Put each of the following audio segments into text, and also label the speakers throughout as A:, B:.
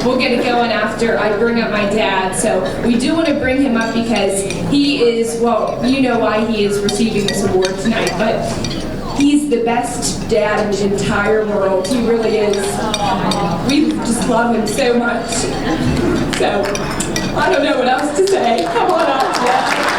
A: we'll get it going after I bring up my dad. So we do want to bring him up because he is, well, you know why he is receiving this award tonight, but he's the best dad in the entire world. He really is. We just love him so much. So I don't know what else to say. Come on up, Dad.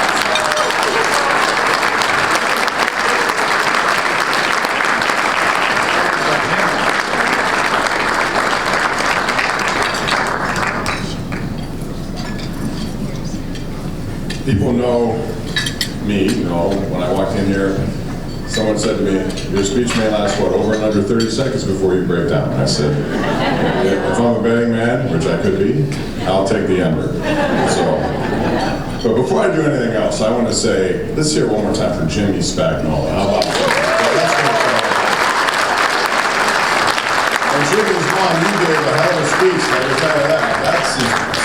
B: People know me, you know, when I walked in here, someone said to me, your speech may last, what, over and under 30 seconds before you break down. I said, if I'm a betting man, which I could be, I'll take the under. So, but before I do anything else, I want to say, let's hear it one more time for Jimmy Spagnola. How about and Jimmy's mom, you gave a hell of a speech, let me tell you that. That's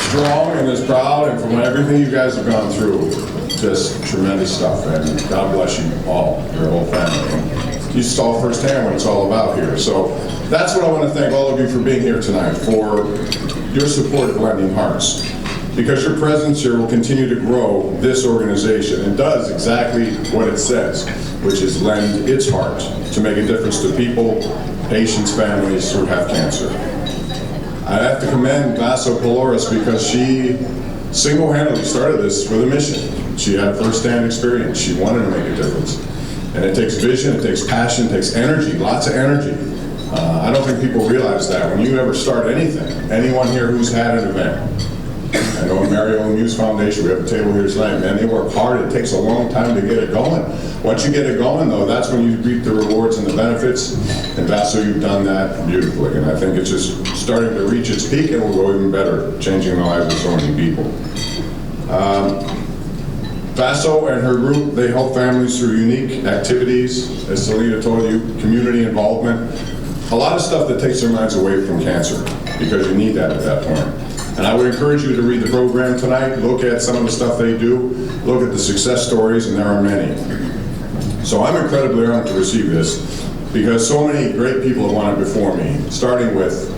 B: strong and is proud, and from everything you guys have gone through, just tremendous stuff, and God bless you all, your whole family. You saw firsthand what it's all about here. So that's what I want to thank all of you for being here tonight, for your support of Lending Hearts. Because your presence here will continue to grow this organization and does exactly what it says, which is lend its heart to make a difference to people, patients, families who have cancer. I have to commend Vaso Poloris because she single-handedly started this with a mission. She had first-hand experience. She wanted to make a difference. And it takes vision, it takes passion, it takes energy, lots of energy. I don't think people realize that. When you ever start anything, anyone here who's had an event, I know in Mario Muse Foundation, we have a table here tonight, man, they work hard. It takes a long time to get it going. Once you get it going, though, that's when you reap the rewards and the benefits. And Vaso, you've done that beautifully. And I think it's just starting to reach its peak and will go even better, changing the lives of so many people. Vaso and her group, they help families through unique activities, as Selena told you, community involvement, a lot of stuff that takes their minds away from cancer, because you need that at that point. And I would encourage you to read the program tonight, look at some of the stuff they do, look at the success stories, and there are many. So I'm incredibly honored to receive this, because so many great people have won it before me, starting with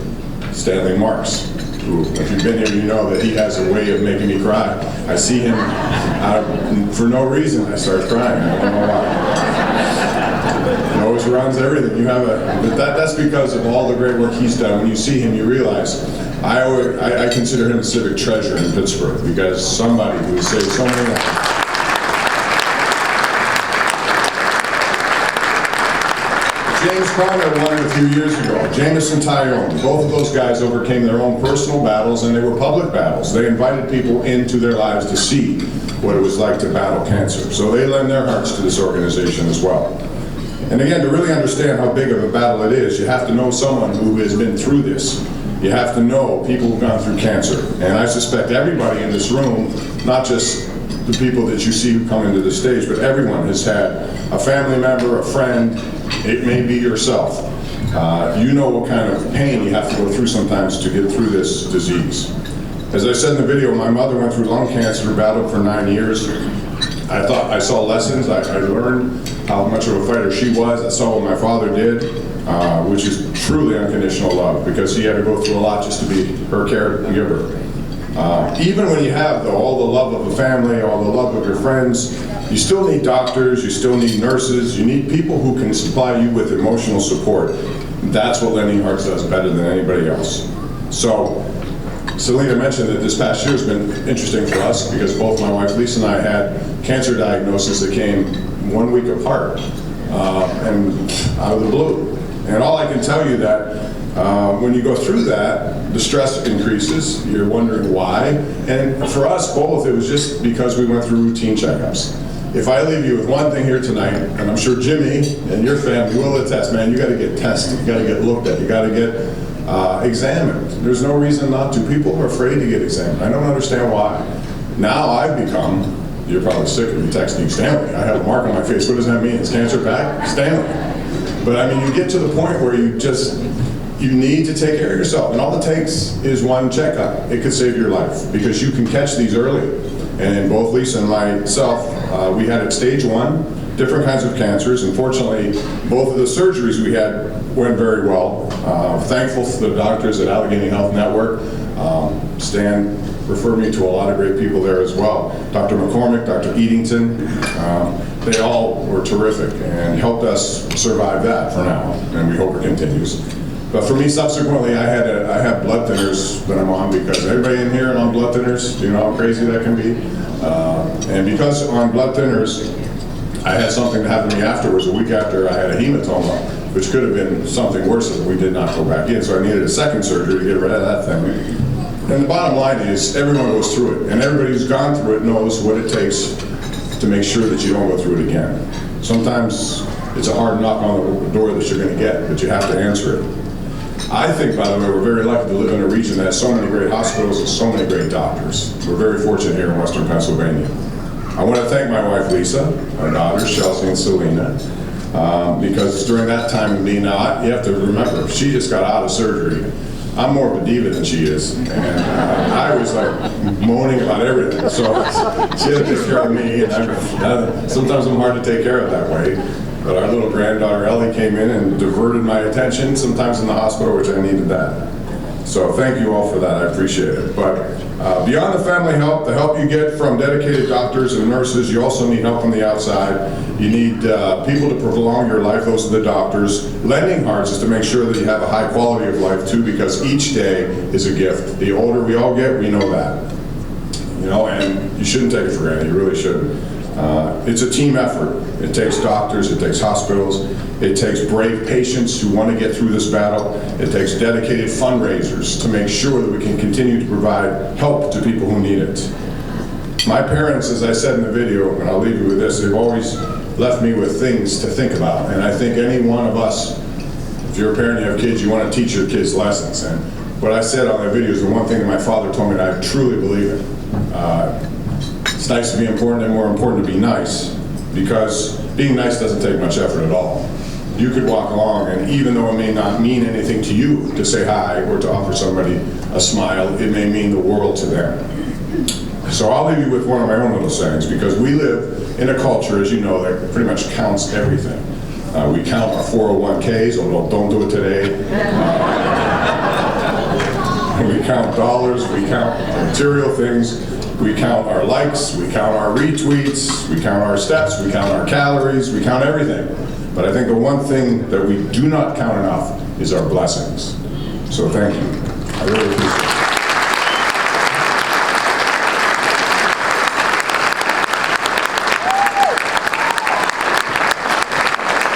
B: Stanley Marks, who, if you've been here, you know that he has a way of making me cry. I see him, for no reason, I start crying. I don't know why. He always runs everything. You have but that's because of all the great work he's done. When you see him, you realize, I consider him a civic treasure in Pittsburgh, because somebody who saved so many lives. James Conner won it a few years ago. Jameson Tyrone, both of those guys overcame their own personal battles, and they were public battles. They invited people into their lives to see what it was like to battle cancer. So they lend their hearts to this organization as well. And again, to really understand how big of a battle it is, you have to know someone who has been through this. You have to know people who've gone through cancer. And I suspect everybody in this room, not just the people that you see who come into the stage, but everyone has had a family member, a friend, it may be yourself. You know what kind of pain you have to go through sometimes to get through this disease. As I said in the video, my mother went through lung cancer, battled for 9 years. I saw lessons, I learned how much of a fighter she was. I saw what my father did, which is truly unconditional love, because he had to go through a lot just to be her caregiver. Even when you have, though, all the love of a family, all the love of your friends, you still need doctors, you still need nurses, you need people who can supply you with emotional support. That's what Lending Hearts does better than anybody else. So, Selena mentioned that this past year has been interesting for us, because both my wife Lisa and I had cancer diagnoses that came 1 week apart, and out of the blue. And all I can tell you that when you go through that, the stress increases, you're wondering why. And for us both, it was just because we went through routine checkups. If I leave you with one thing here tonight, and I'm sure Jimmy and your family will attest, man, you gotta get tested, you gotta get looked at, you gotta get examined. There's no reason not to. People are afraid to get examined. I don't understand why. Now I've become, you're probably sick of me texting Stanley. I have a mark on my face. What does that mean? Is cancer back? Stanley. But I mean, you get to the point where you need to take care of yourself. And all it takes is one checkup. It could save your life, because you can catch these early. And both Lisa and myself, we had at stage 1, different kinds of cancers. Unfortunately, both of the surgeries we had went very well. Thankful for the doctors at Allegheny Health Network. Stan referred me to a lot of great people there as well. Dr. McCormick, Dr. Eatington, they all were terrific and helped us survive that for now, and we hope it continues. But for me, subsequently, I have blood thinners that I'm on because everybody in here on blood thinners, do you know how crazy that can be? And because on blood thinners, I had something to happen to me afterwards. A week after, I had a hematoma, which could have been something worse if we did not go back in. So I needed a second surgery to get rid of that thing. And the bottom line is, everyone goes through it, and everybody who's gone through it knows what it takes to make sure that you don't go through it again. Sometimes it's a hard knock on the door that you're going to get, but you have to answer it. I think, by the way, we're very lucky to live in a region that has so many great hospitals and so many great doctors. We're very fortunate here in Western Pennsylvania. I want to thank my wife, Lisa, our daughters, Chelsea and Selena, because during that time of me, now, you have to remember, she just got out of surgery. I'm more of a diva than she is, and I was like moaning about everything. So she had to take care of me, and sometimes I'm hard to take care of that way. But our little granddaughter Ellie came in and diverted my attention, sometimes in the hospital, which I needed that. So thank you all for that, I appreciate it. But beyond the family help, the help you get from dedicated doctors and nurses, you also need help from the outside. You need people to prolong your life, those are the doctors. Lending hearts is to make sure that you have a high quality of life too, because each day is a gift. The older we all get, we know that. You know, and you shouldn't take it for granted, you really shouldn't. It's a team effort. It takes doctors, it takes hospitals, it takes brave patients who want to get through this battle. It takes dedicated fundraisers to make sure that we can continue to provide help to people who need it. My parents, as I said in the video, and I'll leave you with this, they've always left me with things to think about. And I think any one of us, if you're a parent and you have kids, you want to teach your kids lessons. And what I said on that video is the one thing that my father told me that I truly believe in. It's nice to be important and more important to be nice, because being nice doesn't take much effort at all. You could walk along, and even though it may not mean anything to you to say hi or to offer somebody a smile, it may mean the world to them. So I'll leave you with one of my own little sayings, because we live in a culture, as you know, that pretty much counts everything. We count our 401ks, although don't do it today. We count dollars, we count material things. We count our likes, we count our retweets, we count our steps, we count our calories, we count everything. But I think the one thing that we do not count enough is our blessings. So thank you. I really appreciate it.